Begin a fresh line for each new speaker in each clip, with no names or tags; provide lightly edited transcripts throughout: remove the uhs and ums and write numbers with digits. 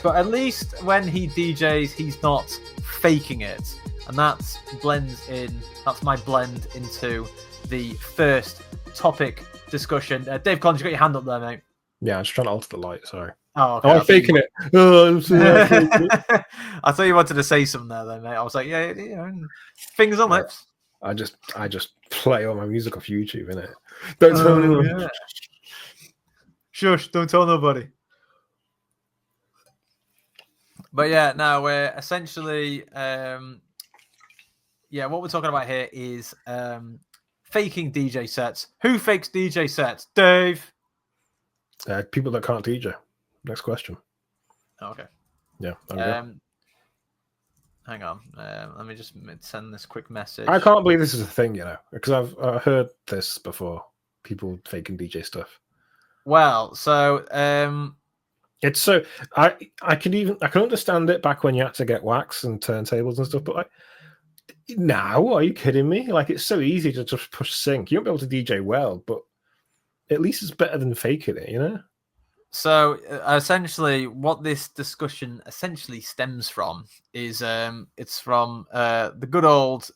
But at least when he DJs, he's not faking it. And that's my blend into the first topic discussion. Dave Collins, you got your hand up there, mate.
Yeah, I'm just trying to alter the light, sorry.
Oh, okay.
I'm faking it. Oh,
I thought you wanted to say something there, then, mate. I was like, yeah, fingers on lips.
I just play all my music off YouTube, innit? Don't tell anyone.
Yeah. Shush, don't tell nobody. But yeah, now we're essentially, what we're talking about here is faking DJ sets. Who fakes DJ sets? Dave?
People that can't DJ. Next question.
Oh, okay.
Yeah.
Hang on. Let me just send this quick message.
I can't believe this is a thing, because I've heard this before. People faking DJ stuff.
Well, so
it's so I can understand it back when you had to get wax and turntables and stuff, but like now, are you kidding me? Like, it's so easy to just push sync. You won't be able to DJ well, but at least it's better than faking it,
So essentially, what this discussion essentially stems from is it's from the good old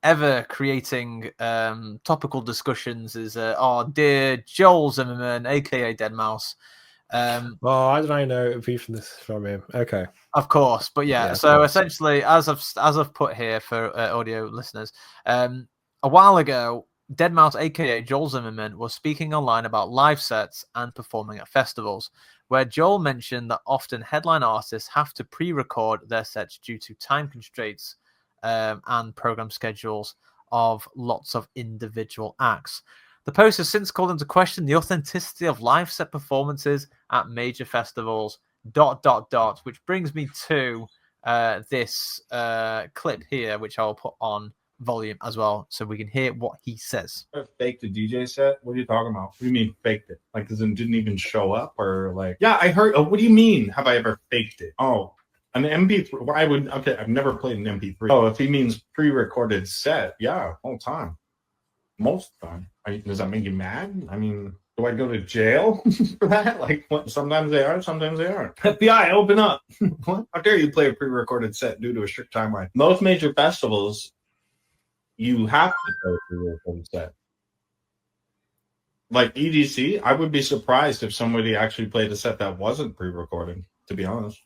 ever creating topical discussions is our dear Joel Zimmerman, aka Deadmau5.
How did I know it would be from him? Okay,
of course, but yeah. So essentially, as I've put here for audio listeners, a while ago, Deadmau5, aka Joel Zimmerman, was speaking online about live sets and performing at festivals, where Joel mentioned that often headline artists have to pre-record their sets due to time constraints and program schedules of lots of individual acts. The post has since called into question the authenticity of live set performances at major festivals, ... Which brings me to this clip here, which I'll put on volume as well, so we can hear what he says.
Faked a DJ set? What are you talking about? What do you mean faked it? Like, as in didn't even show up, or like? Yeah, I heard. What do you mean? Have I ever faked it? Oh, an MP3. Okay, I've never played an MP3. Oh, if he means pre-recorded set, yeah, all the time, most of the time. Does that make you mad? I mean, do I go to jail for that? Like, what? Sometimes they are, sometimes they aren't. FBI, open up! What? How dare you play a pre-recorded set due to a strict timeline? Most major festivals, you have to go through a set. Like EDC, I would be surprised if somebody actually played a set that wasn't pre-recorded, to be honest.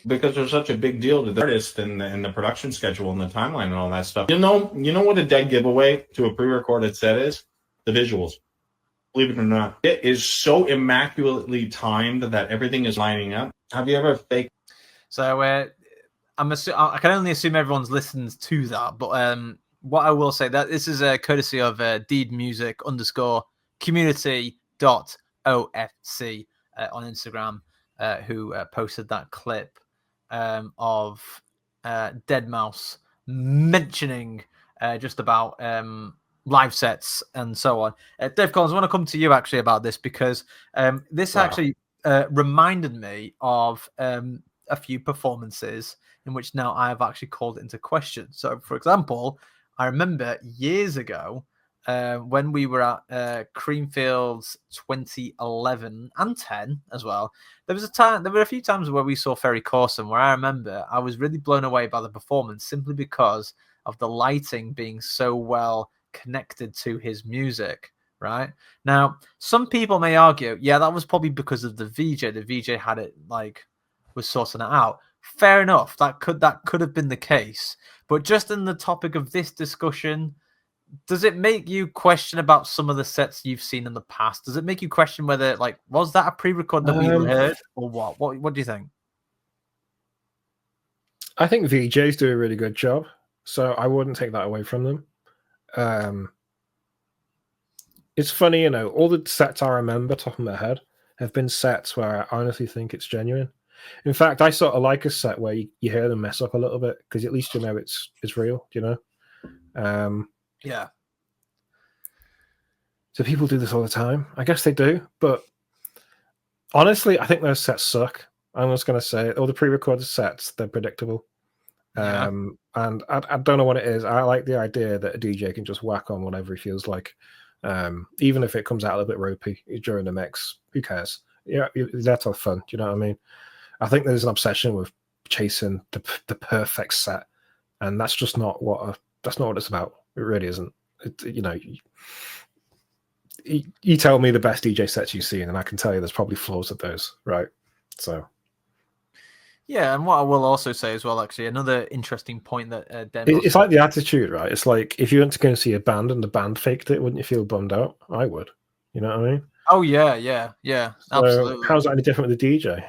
Because there's such a big deal to the artist and the production schedule and the timeline and all that stuff. You know what a dead giveaway to a pre-recorded set is? The visuals. Believe it or not. It is so immaculately timed that everything is lining up. Have you ever faked?
So I can only assume everyone's listened to that, but what I will say that this is a courtesy of deedmusic_community.ofc on Instagram, who posted that clip of Deadmau5 mentioning just about live sets and so on. Dave Collins, I want to come to you actually about this because this actually reminded me of a few performances in which now I have actually called it into question. So, for example, I remember years ago when we were at Creamfields 2011 and 10 as well. There were a few times where we saw Ferry Corson, where I remember I was really blown away by the performance simply because of the lighting being so well connected to his music. Right now, some people may argue, yeah, that was probably because of the VJ. The VJ had it was sorting it out. Fair enough. That could have been the case. But just in the topic of this discussion, does it make you question about some of the sets you've seen in the past? Does it make you question whether, was that a pre-record that we heard or what? What do you think?
I think VJs do a really good job, so I wouldn't take that away from them. It's funny, all the sets I remember top of my head have been sets where I honestly think it's genuine. In fact, I sort of like a set where you hear them mess up a little bit because at least it's real,
Yeah.
So people do this all the time. I guess they do, but honestly, I think those sets suck. I'm just going to say it. All the pre-recorded sets, they're predictable.
Yeah.
And I don't know what it is. I like the idea that a DJ can just whack on whatever he feels like. Even if it comes out a little bit ropey during the mix, who cares? Yeah, that's all fun. Do you know what I mean? I think there's an obsession with chasing the perfect set, and that's just not what it's about. It really isn't. You tell me the best DJ sets you've seen, and I can tell you there's probably flaws with those, right? So.
Yeah, and what I will also say as well, actually, another interesting point that
it's like the attitude, right? It's like if you went to go and see a band and the band faked it, wouldn't you feel bummed out? I would. You know what I mean?
Oh yeah,
So
absolutely.
how's that any different with the DJ?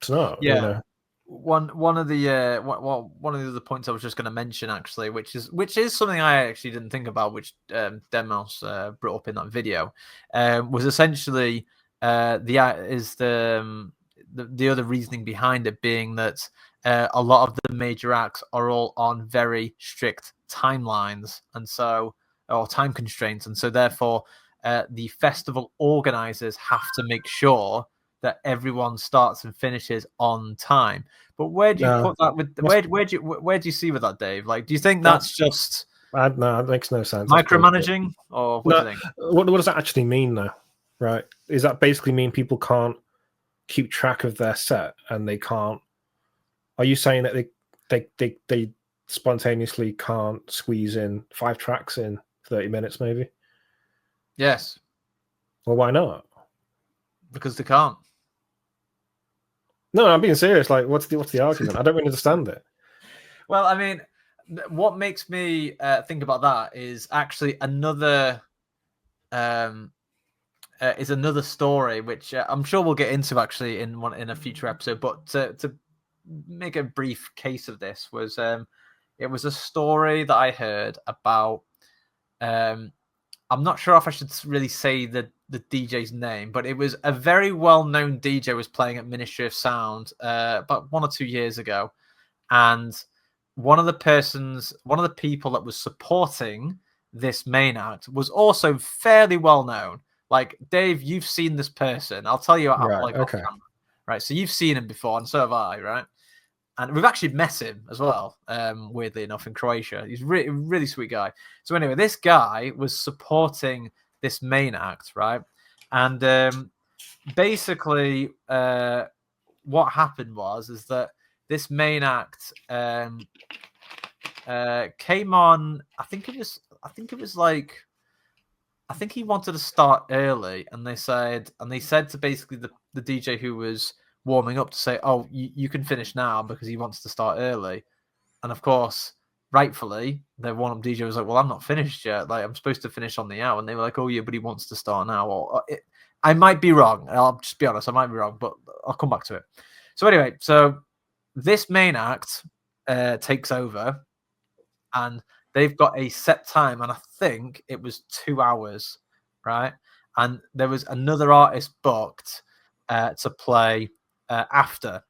It's not.
Yeah.
You know?
One of the other points I was just going to mention, actually, which is something I actually didn't think about, which Deadmau5 brought up in that video, was essentially the other reasoning behind it being that a lot of the major acts are all on very strict timelines, or time constraints, and so therefore the festival organizers have to make sure that everyone starts and finishes on time. But where do you put that with where do you see with that, Dave? Like, do you think that's just
no, it makes no sense.
Micromanaging, or what do you think?
What does that actually mean, though? Right? Is that basically mean people can't keep track of their set and they can't? Are you saying that they spontaneously can't squeeze in 5 tracks in 30 minutes, maybe?
Yes.
Well, why not?
Because they can't.
No, I'm being serious. Like, what's the argument? I don't really understand it.
Well, I mean, what makes me think about that is actually another story, which I'm sure we'll get into actually in a future episode. But to make a brief case of this was it was a story that I heard about. I'm not sure if I should really say the DJ's name, but it was a very well-known DJ was playing at Ministry of Sound about 1 or 2 years ago, and one of the people that was supporting this main act was also fairly well known. Like, Dave, you've seen this person. I'll tell you.
Right. Okay.
Right. So you've seen him before, and so have I. Right. And we've actually met him as well, weirdly enough, in Croatia. He's really sweet guy. So anyway, this guy was supporting this main act, right? And basically, what happened is that this main act came on. I think he wanted to start early, and they said to basically the DJ who was warming up to say, "Oh, you can finish now," because he wants to start early. And of course, rightfully, the warm-up DJ was like, "Well, I'm not finished yet. Like, I'm supposed to finish on the hour." And they were like, "Oh yeah, but he wants to start now." I might be wrong. I'll just be honest. I might be wrong, but I'll come back to it. So anyway, so this main act takes over, and they've got a set time, and I think it was 2 hours, right? And there was another artist booked to play after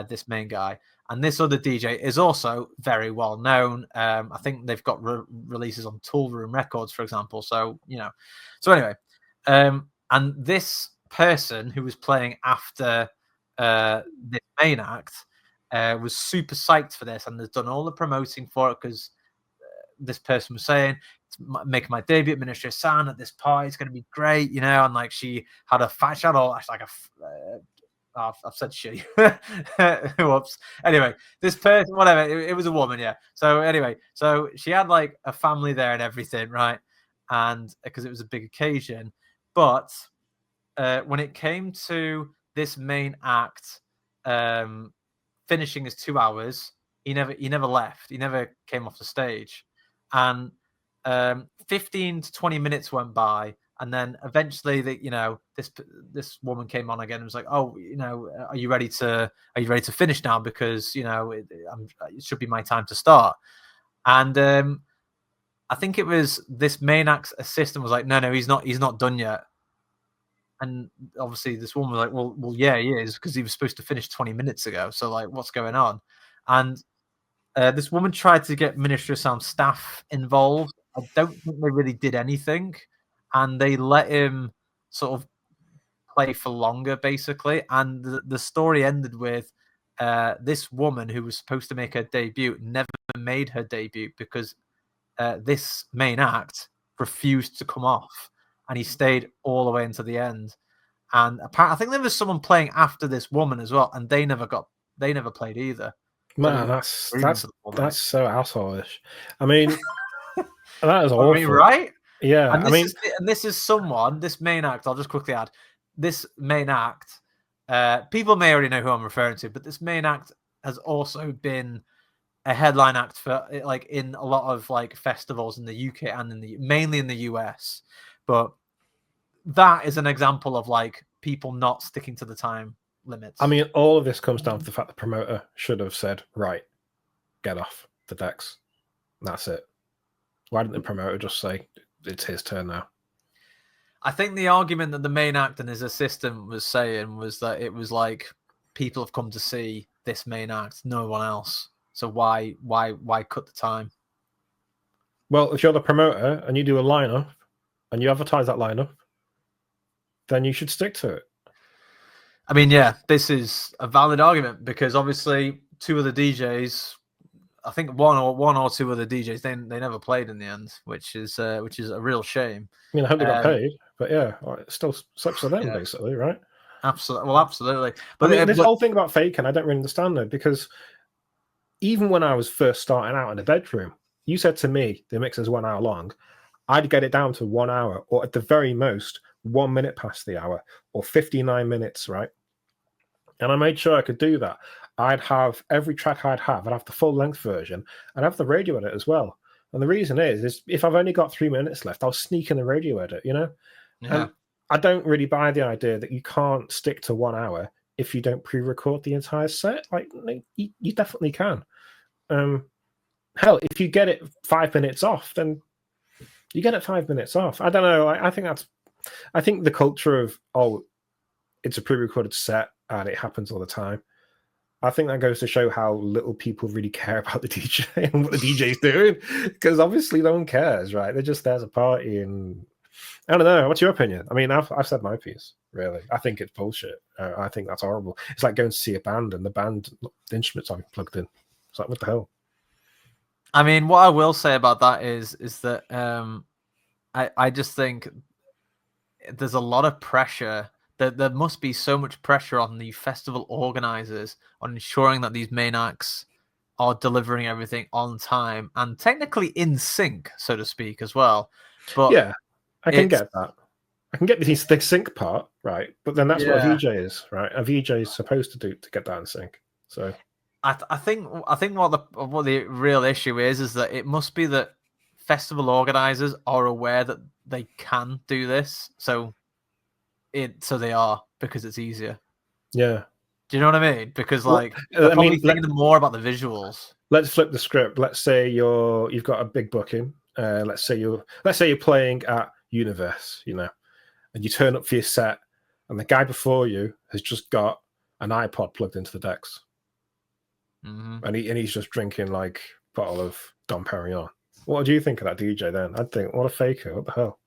this main guy, and this other DJ is also very well known. I think they've got releases on Tool Room Records, for example. So anyway, and this person who was playing after this main act was super psyched for this, and has done all the promoting for it, because this person was saying, making my debut at Ministry of Sound at this party, it's going to be great, and like she had a fat shadow, like I've said she. Whoops. Anyway, this person, whatever, it was a woman, yeah. So anyway, so she had like a family there and everything, right? And because it was a big occasion, but when it came to this main act finishing his 2 hours, he never left. He never came off the stage, and 15 to 20 minutes went by. And then eventually, this woman came on again and was like, "Oh, are you ready to finish now? Because it should be my time to start." And I think it was this main act's assistant was like, "No, he's not done yet." And obviously, this woman was like, "Well, yeah, he is, because he was supposed to finish 20 minutes ago. So like, what's going on?" And this woman tried to get Ministry of Sound staff involved. I don't think they really did anything. And they let him sort of play for longer, basically. And the story ended with this woman who was supposed to make her debut never made her debut, because this main act refused to come off, and he stayed all the way into the end. And apparently, I think there was someone playing after this woman as well, and they never played either.
Man, that's so assholeish. I mean, that is awful.
I mean, right?
Yeah,
And this is someone. This main act. I'll just quickly add. This main act. People may already know who I'm referring to, but this main act has also been a headline act for like in a lot of like festivals in the UK and mainly in the US. But that is an example of like people not sticking to the time limits.
I mean, all of this comes down to the fact the promoter should have said, right, get off the decks. That's it. Why didn't the promoter just say it's his turn now?
I think the argument that the main act and his assistant was saying was that it was like people have come to see this main act, no one else. So why cut the time?
Well, if you're the promoter and you do a lineup and you advertise that lineup, then you should stick to it.
I mean, yeah, this is a valid argument because obviously two of the DJs, I think one or two of the DJs, they never played in the end, which is a real shame.
I mean, I hope they got paid, but yeah, it still sucks for them, basically, right?
Absolutely. Well, absolutely. But
I mean, this whole thing about faking, I don't really understand though, because even when I was first starting out in the bedroom, you said to me the mix is 1 hour long. I'd get it down to 1 hour, or at the very most 1 minute past the hour, or 59 minutes, right? And I made sure I could do that. I'd have every track I'd have the full length version, and have the radio edit as well. And the reason is if I've only got 3 minutes left, I'll sneak in the radio edit, you know?
Yeah.
And I don't really buy the idea that you can't stick to 1 hour if you don't pre-record the entire set. Like, you definitely can. Hell, if you get it 5 minutes off, then you get it 5 minutes off. I don't know. I think the culture of, it's a pre-recorded set and it happens all the time. I think that goes to show how little people really care about the DJ and what the DJ's doing, because obviously no one cares, right? They're just there to party, and I don't know. What's your opinion? I mean, I've said my piece. Really, I think it's bullshit. I think that's horrible. It's like going to see a band and the instruments aren't plugged in. It's like, what the hell?
I mean, what I will say about that is that I just think there's a lot of pressure. There must be so much pressure on the festival organizers on ensuring that these main acts are delivering everything on time and technically in sync, so to speak, as well. But
yeah, I can get that. I can get the sync part, right? But then that's what a VJ is, right? A VJ is supposed to do to get that in sync. So
I think what the real issue is that it must be that festival organizers are aware that they can do this, so they are, because it's easier.
Yeah.
Do you know what I mean? Because like, they're probably thinking more about the visuals.
Let's flip the script. Let's say you've got a big booking. Let's say you're playing at Universe, you know, and you turn up for your set, and the guy before you has just got an iPod plugged into the decks, and he's just drinking like a bottle of Dom Perignon. What do you think of that DJ then? I'd think, what a faker! What the hell?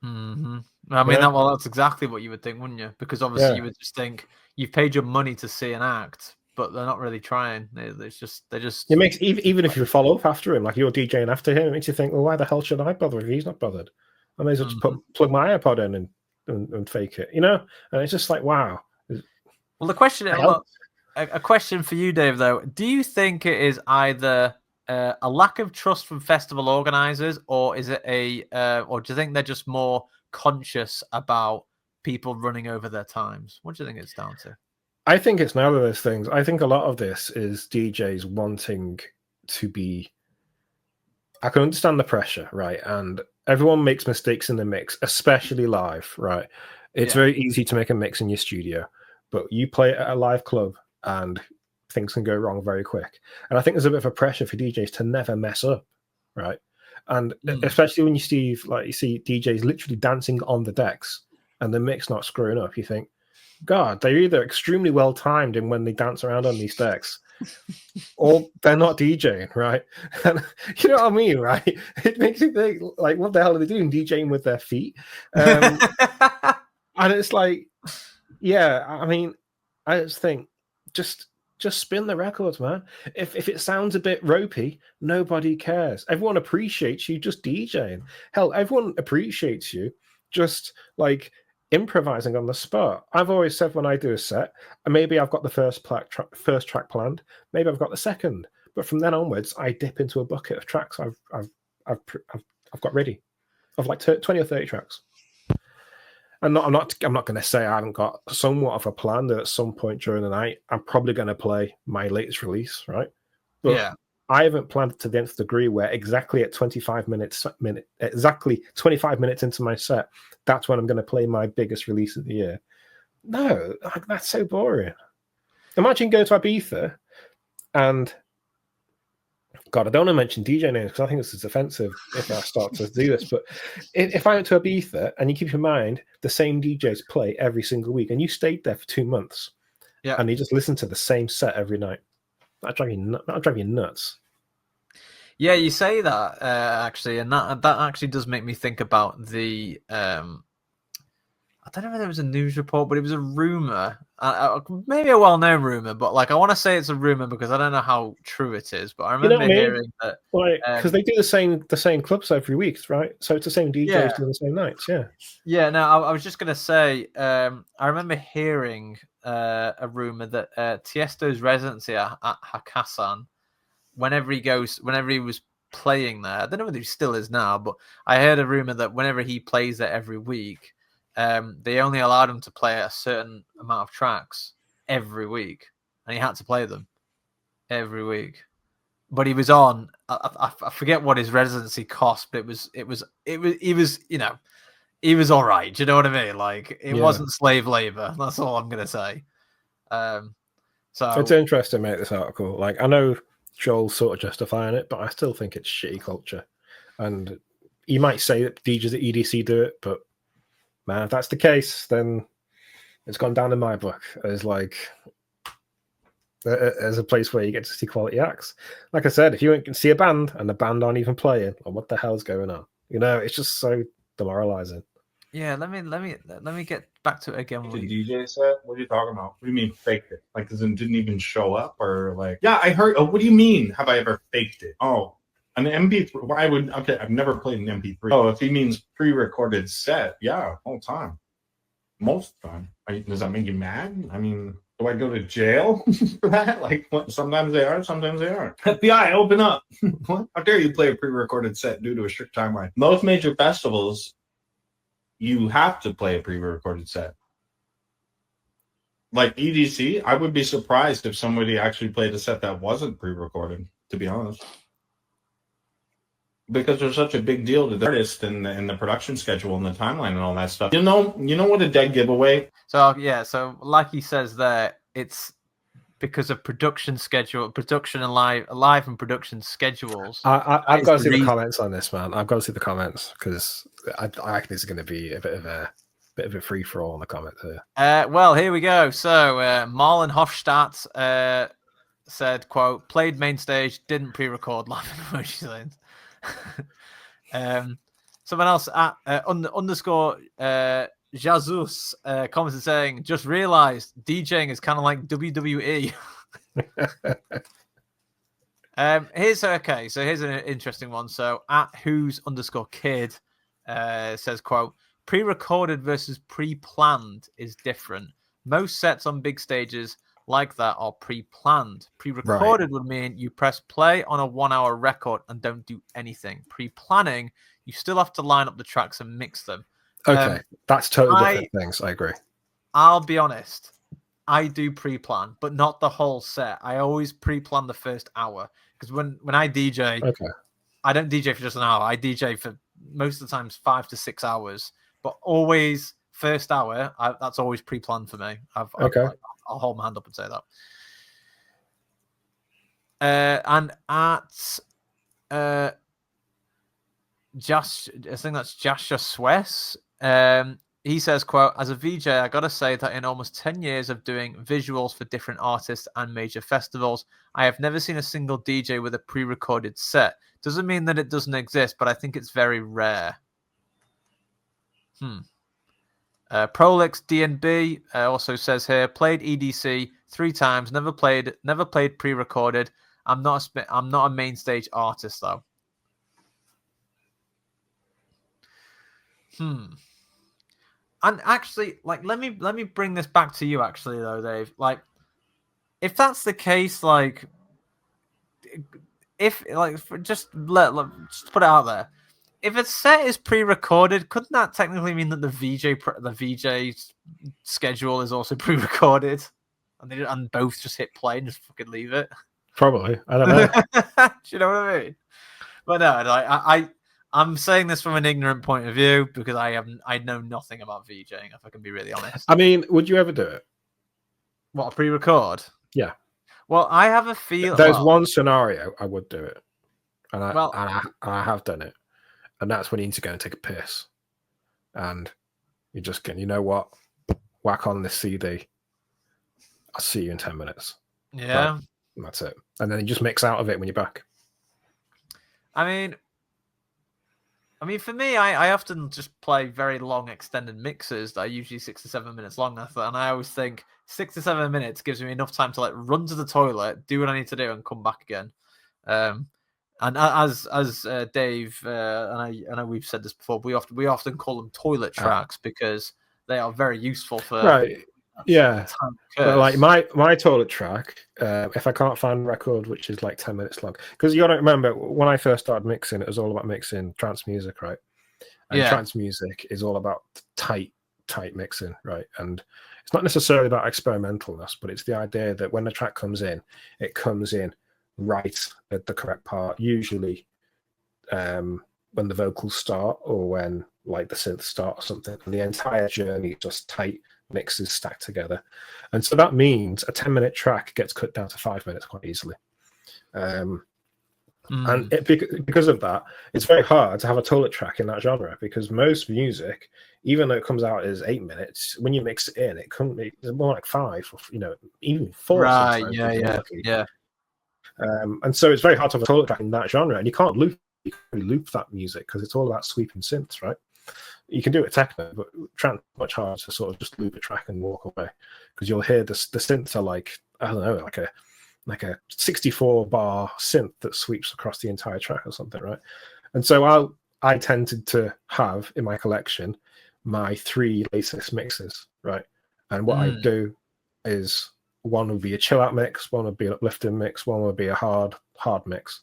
I mean, that's exactly what you would think, wouldn't you? Because obviously you would just think you've paid your money to see an act, but they're not really trying. They just. It
makes even if you follow up after him, like you're DJing after him, it makes you think, well, why the hell should I bother if he's not bothered? I may as well just plug my iPod in and fake it, you know? And it's just like, wow.
Well, the question, a question for you, Dave, though, do you think it is either a lack of trust from festival organizers, or is it or do you think they're just more conscious about people running over their times? What do you think it's down to?
I think it's none of those things. I think a lot of this is DJs wanting to be. I can understand the pressure, right? And everyone makes mistakes in the mix, especially live, right? It's very easy to make a mix in your studio, but you play at a live club and things can go wrong very quick. And I think there's a bit of a pressure for DJs to never mess up, right? And especially when you see DJs literally dancing on the decks and the mix not screwing up, you think, God, they're either extremely well timed in when they dance around on these decks, or they're not DJing, right? And you know what I mean, right? It makes you think, like, what the hell are they doing, DJing with their feet? And it's like, yeah, I mean, I just think, just spin the records, man. If it sounds a bit ropey, nobody cares. Everyone appreciates you just DJing. Hell, everyone appreciates you just like improvising on the spot. I've always said when I do a set, maybe I've got the first track planned, maybe I've got the second, but from then onwards, I dip into a bucket of tracks I've got ready, of like 20 or 30 tracks. And I'm not going to say I haven't got somewhat of a plan that at some point during the night I'm probably going to play my latest release, right? But
Yeah.
I haven't planned it to the nth degree where exactly at 25 minutes into my set, that's when I'm going to play my biggest release of the year. No, that's so boring. Imagine going to Ibiza and, God, I don't want to mention DJ names because I think this is offensive if I start to do this, but if I went to Ibiza and you keep in mind the same DJs play every single week and you stayed there for 2 months,
Yeah.
and you just listen to the same set every night, that'd drive you nuts.
Yeah, you say that actually, and that actually does make me think about the I don't know if there was a news report, but it was a rumor, maybe a well-known rumor, but like I want to say it's a rumor because I don't know how true it is. But I remember hearing that,
like, because they do the same clubs every week, right? So it's the same DJs doing the same nights, yeah.
Yeah, no, I was just gonna say, I remember hearing a rumor that Tiesto's residency at Hakkasan, whenever he was playing there, I don't know whether he still is now, but I heard a rumor that whenever he plays there every week, they only allowed him to play a certain amount of tracks every week, and he had to play them every week. But he was on. I forget what his residency cost, but he was he was all right. Do you know what I mean? Like it wasn't slave labor. That's all I'm gonna say. So
it's interesting, mate. This article, like I know Joel's sort of justifying it, but I still think it's shitty culture. And you might say that DJs at EDC do it, but man, if that's the case, then it's gone down in my book as like as a place where you get to see quality acts. Like I said, if you went and see a band and the band aren't even playing, or what the hell's going on? You know, it's just so demoralizing.
Yeah, let me get back to it again.
The DJ set? What are you talking about? What do you mean faked it? Like, as in didn't even show up, or like? Yeah, I heard. Oh, what do you mean? Have I ever faked it? Oh, an MP3. Why would? Okay, I've never played an MP3. Oh, if he means pre-recorded set, yeah, all the time, most of the time. Does that make you mad? I mean, do I go to jail for that? Like, what, sometimes they are, sometimes they aren't. FBI, open up! What? How dare you play a pre-recorded set due to a strict timeline? Most major festivals, you have to play a pre-recorded set. Like EDC, I would be surprised if somebody actually played a set that wasn't pre-recorded, to be honest. Because there's such a big deal to the artist and the production schedule and the timeline and all that stuff. You know what a dead giveaway?
So yeah, so like he says there, it's because of production schedule, production and live and production schedules.
I've got to see the comments on this, man. I've got to see the comments because I think it's going to be a bit of a free for all in the comments here.
Well, here we go. So Marlon Hofstadt said, "Quote: Played main stage, didn't pre-record live emoji lanes." Someone else at underscore Jesus commented saying, "Just realized DJing is kind of like WWE." Here's an interesting one. So at who's underscore kid says, quote, pre-recorded versus pre-planned is different. Most sets on big stages like that are pre-planned. Pre-recorded would mean you press play on a 1 hour record and don't do anything. Pre-planning, you still have to line up the tracks and mix them.
Okay, that's totally different things. I agree.
I'll be honest. I do pre-plan, but not the whole set. I always pre-plan the first hour because when I DJ, I don't DJ for just an hour. I DJ for most of the times 5 to 6 hours, but always first hour. That's always pre-planned for me. I'll hold my hand up and say that. And at I think that's Jasha Swess. He says, quote, as a VJ, I got to say that in almost 10 years of doing visuals for different artists and major festivals, I have never seen a single DJ with a pre-recorded set. Doesn't mean that it doesn't exist, but I think it's very rare. Prolix DNB also says here, played EDC 3 times, never played pre-recorded. I'm not a main stage artist though. And actually, like, let me bring this back to you, actually, though, Dave. Like, if that's the case, like, if like just just put it out there. If a set is pre-recorded, couldn't that technically mean that the VJ schedule is also pre-recorded, and both just hit play and just fucking leave it?
Probably. I don't know.
Do you know what I mean? But no, I'm saying this from an ignorant point of view because I know nothing about VJing, if I can be really honest.
I mean, would you ever do it?
What, a pre-record?
Yeah.
Well, I have a feel.
There's one scenario I would do it, and I
Well-
I have done it, and that's when you need to go and take a piss, and you're just going, you know what, whack on this CD. I'll see you in 10 minutes.
Yeah.
Right. And that's it. And then you just mix out of it when you're back.
I mean, for me, I often just play very long extended mixes that are usually 6 to 7 minutes long. And I always think 6 to 7 minutes gives me enough time to like run to the toilet, do what I need to do, and come back again. And as Dave and I know we've said this before, we often call them toilet tracks because they are very useful for
Right. Yeah. But like
my
my toilet track, if I can't find a record which is like 10 minutes long, because you got to remember when I first started mixing, it was all about mixing trance music, right? And trance music is all about tight mixing, right? And it's not necessarily about experimentalness, but it's the idea that when the track comes in, it comes in right at the correct part, usually when the vocals start or when like the synth start or something, and the entire journey is just tight mixes stacked together. And so that means a 10-minute track gets cut down to 5 minutes quite easily. And because of that, it's very hard to have a toilet track in that genre, because most music, even though it comes out as 8 minutes, when you mix it in, it couldn't be, it's more like 5 or even 4.
Right, yeah.
And so it's very hard to have a toilet track in that genre, and you can't loop that music because it's all about sweeping synths, right? You can do it techno, but trance much harder to sort of just loop a track and walk away, because you'll hear the synths are like, I don't know, like a 64 bar synth that sweeps across the entire track or something, right? And so I tended to have in my collection my 3 latest mixes, right? And what I do is one would be a chill out mix, one would be an uplifting mix, one would be a hard mix.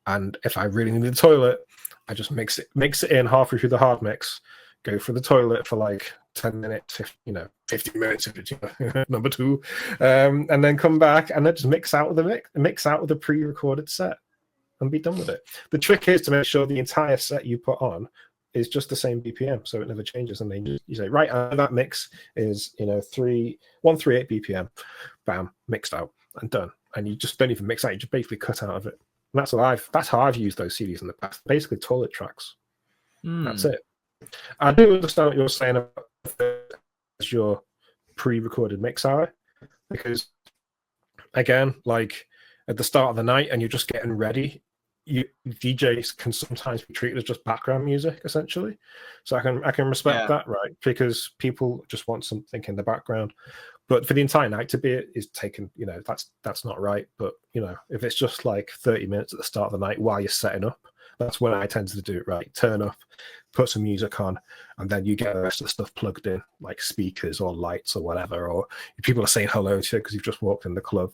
And if I really need the toilet, I just mix it in halfway through the hard mix, go for the toilet for like 10 minutes, 50 minutes if it's number 2, and then come back and then just mix out with the pre-recorded set and be done with it. The trick is to make sure the entire set you put on is just the same BPM, so it never changes. And then you say, right, that mix is 138 BPM, bam, mixed out and done. And you just don't even mix out; you just basically cut out of it. And that's how I've used those CDs in the past. Basically, toilet tracks. That's it. I do understand what you're saying about your pre-recorded mix hour, because again, like at the start of the night, and you're just getting ready, DJs can sometimes be treated as just background music, essentially. So I can respect that, right? Because people just want something in the background. But for the entire night to be is taken, that's not right. But if it's just like 30 minutes at the start of the night while you're setting up, that's when I tend to do it right. Turn up, put some music on, and then you get the rest of the stuff plugged in, like speakers or lights or whatever. Or if people are saying hello to you because you've just walked in the club,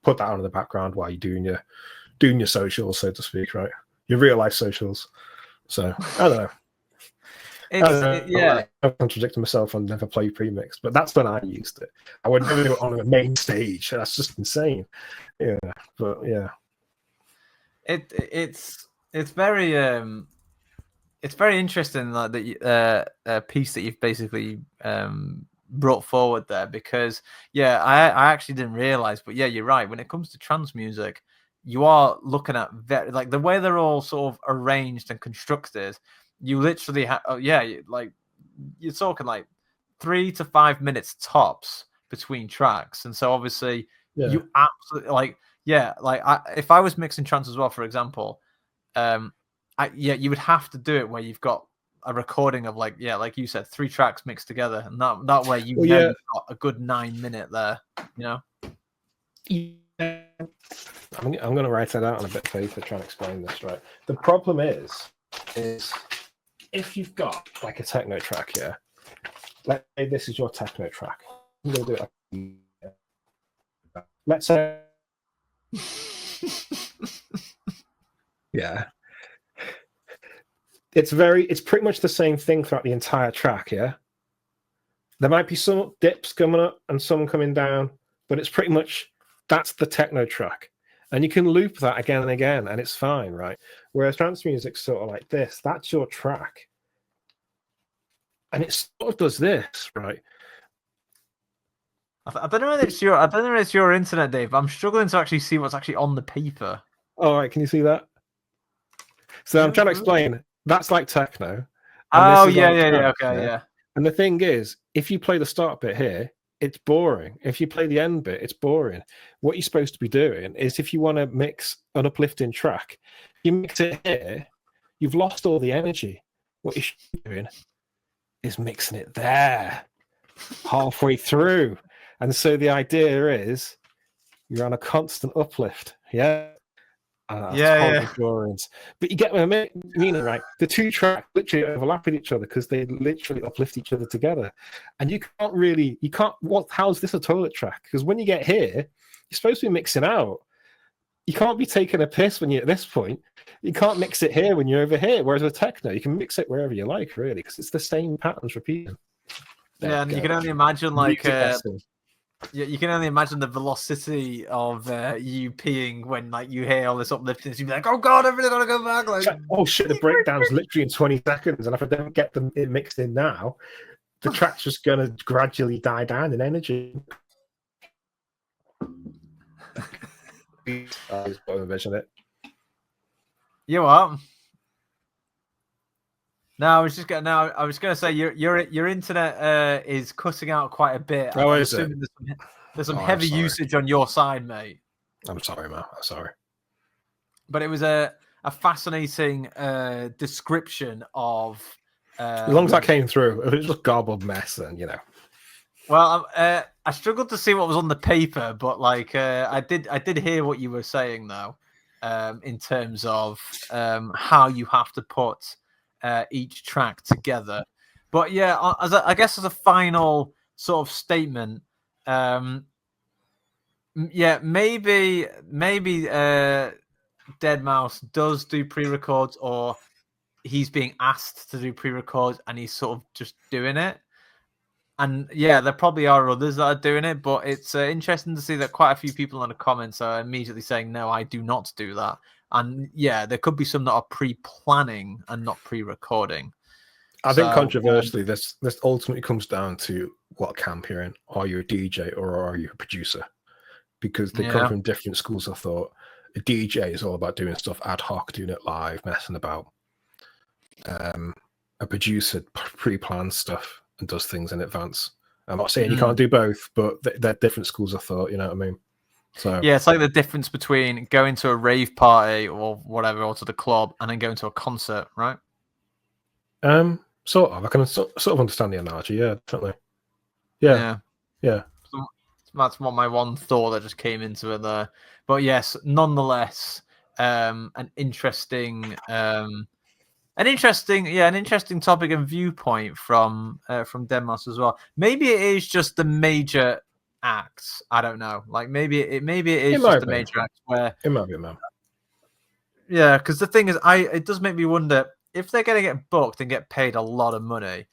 put that on in the background while you're doing your socials, so to speak, right? Your real life socials. So I don't know. I'm contradicting myself and never play pre-mix, but that's when I used it. I would never do it on a main stage. That's just insane. Yeah, but yeah,
it's very interesting, like that piece that you've basically brought forward there, because I actually didn't realize, but you're right. When it comes to trance music, you are looking at like the way they're all sort of arranged and constructed. You literally have, like you're talking like 3 to 5 minutes tops between tracks, and so obviously you absolutely if I was mixing trance as well, for example, you would have to do it where you've got a recording of like you said, 3 tracks mixed together, and that way you've got a good 9 minute there,
Yeah. I'm going to write that out on a bit of paper to try and explain this, right? The problem is if you've got like a techno track here, let's say this is your techno track. I'm going to do it. Let's say, yeah, it's pretty much the same thing throughout the entire track. Yeah, there might be some dips coming up and some coming down, but it's pretty much that's the techno track, and you can loop that again and again, and it's fine, right? Whereas trance music's sort of like this. That's your track, and it sort of does this, right?
I don't know if it's your internet, Dave. I'm struggling to actually see what's actually on the paper.
All right, can you see that? So I'm trying to explain. That's like techno.
Oh, yeah, okay, yeah.
And the thing is, if you play the start bit here, it's boring. If you play the end bit, it's boring. What you're supposed to be doing is, if you want to mix an uplifting track, you mix it here, you've lost all the energy. What you should be doing is mixing it there, halfway through. And so the idea is you're on a constant uplift. Yeah.
Yeah.
Drawings. But you get what I mean, right? The two tracks literally overlap with each other because they literally uplift each other together. And how's this a toilet track? Because when you get here, you're supposed to be mixing out. You can't be taking a piss when you're at this point. You can't mix it here when you're over here. Whereas with techno, you can mix it wherever you like, really, because it's the same patterns repeating.
Yeah, and you can only imagine you can only imagine the velocity of you peeing when you hear all this uplifting. You'd be like, "Oh God, everything's gonna go back!"
Oh shit, the breakdown's literally in 20 seconds, and if I don't get them mixed in now, the track's just gonna gradually die down in energy. Envision it.
You what? No, I was going to say your internet is cutting out quite a bit.
Oh,
I'm
is it?
assuming there's some heavy usage on your side, mate.
I'm sorry, man. I'm sorry.
But it was a fascinating description of.
As long as I came through, if it was just garbled mess, then
Well, I struggled to see what was on the paper, but I did hear what you were saying though, in terms of how you have to put each track together. But yeah, I guess as a final sort of statement, yeah, maybe Deadmau5 does do pre-records, or he's being asked to do pre-records and he's sort of just doing it. And yeah, there probably are others that are doing it, but it's interesting to see that quite a few people in the comments are immediately saying, no, I do not do that. And yeah, there could be some that are pre-planning and not pre-recording.
I think controversially, this ultimately comes down to what camp you're in. Are you a DJ or are you a producer? Because they come from different schools of thought. A DJ is all about doing stuff ad hoc, doing it live, messing about. A producer pre-plans stuff and does things in advance. I'm not saying you can't do both, but they're different schools of thought, you know what I mean? So
yeah, it's like the difference between going to a rave party or whatever, or to the club, and then going to a concert, right?
Sort of. I can sort of understand the analogy, yeah, definitely. Yeah.
So that's what my one thought that just came into it there. But yes, nonetheless, an interesting topic and viewpoint from Deadmau5 as well. Maybe it is just the major acts. I don't know. Maybe it is just the major acts where
it might be, man.
Yeah, because the thing is, it does make me wonder if they're going to get booked and get paid a lot of money.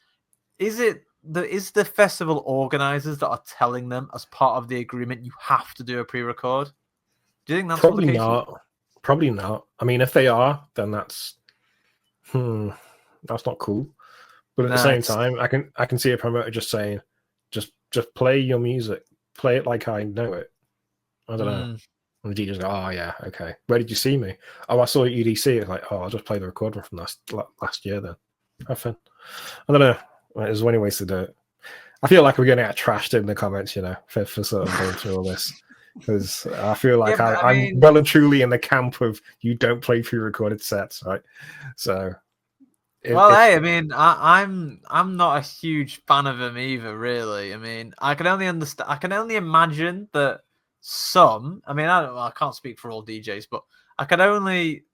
Is the festival organizers that are telling them as part of the agreement you have to do a pre-record? Do you think that's
probably not? Probably not. I mean, if they are, then that's not cool. But at the same time, I can see a promoter just saying, just play your music, play it like I know it. I don't know. And the DJ's like, oh yeah, okay. Where did you see me? Oh, I saw you at EDC. It's like, oh, I'll just play the recording from last year then. Have fun. I don't know. There's many ways to do it. I feel like we're going to get trashed in the comments, for sort of going through all this. Because I feel like I'm well and truly in the camp of you don't play pre-recorded sets, right? So,
I'm not a huge fan of them either, really. I mean, I can only imagine that some. I mean, I can't speak for all DJs, but I can only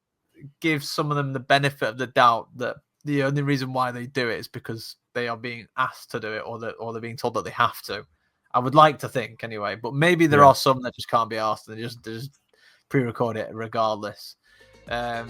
give some of them the benefit of the doubt that the only reason why they do it is because they are being asked to do it, or they're being told that they have to. I would like to think anyway, but maybe there are some that just can't be asked and they just pre-record it regardless. But